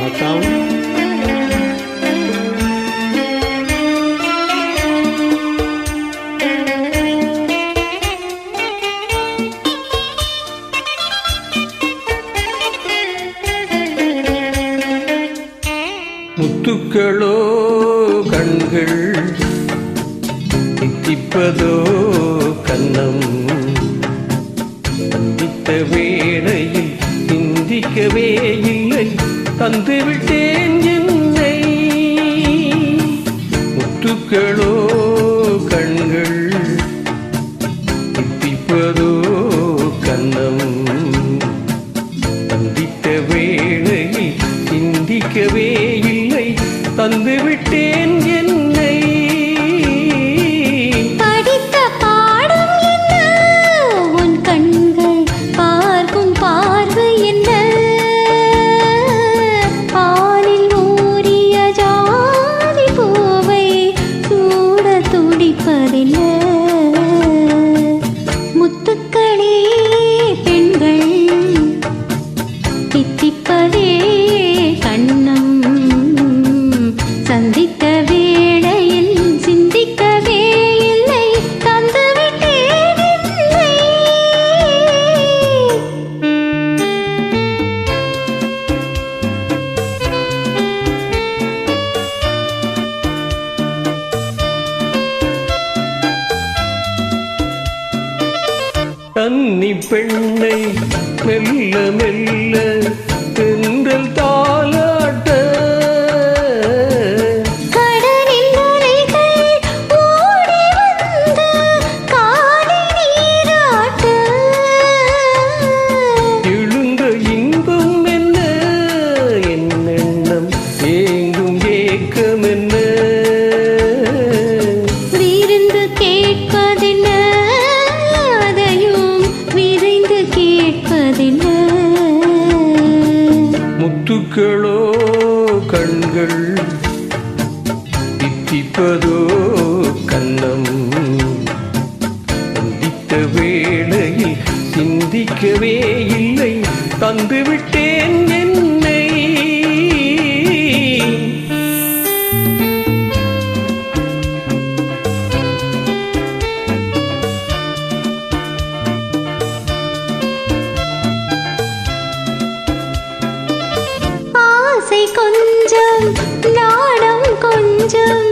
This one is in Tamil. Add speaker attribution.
Speaker 1: வணக்கம். முத்துக்களோ கண்கள், தித்திப்பதோ கன்னம், சந்தித்த வேளையில் சிந்திக்கவே இல்லை, தந்துவிட்டேன் என்னை. முத்துக்களோ கண்கள், தித்திப்பதோ கன்னம், சந்தித்த வேளையில் சிந்திக்கவே இல்லை, தந்துவிட்டேன் என்னை.
Speaker 2: படித்த பாடம் என்ன, உன் கண்கள் பார்க்கும் பார்வை என்ன, பாலில் ஊறிய ஜாதி பூவை சூட துடிப்பதில்ல. முத்துக்களே பெண்கள், தித்திப்பதே கண்ணம், சந்தித்த வேளையில் சிந்திக்கவே இல்லை, தந்துவிட்டேன் என்னை.
Speaker 1: கன்னி பெண்ணை மெல்ல மெல்ல தென்றல் தாலாட்ட,
Speaker 2: கடலில் அலைகள் ஓடி வந்து காலை நீராட்ட,
Speaker 1: எழுந்த இன்பம் என்ன, என்னெண்ணம் ஏங்கும் ஏக்கம் என்ன,
Speaker 2: விருந்து கேட்பதென்ன, அதையும் விரைந்து கேட்பதென்ன.
Speaker 1: முத்துக்களோ கண்கள், தித்திப்பதோ கன்னம், சந்தித்த வேளையில் சிந்திக்கவே இல்லை, தந்துவிட்டேன் என்னை.
Speaker 2: ஆசை கொஞ்சம், நாணம் கொஞ்சம்,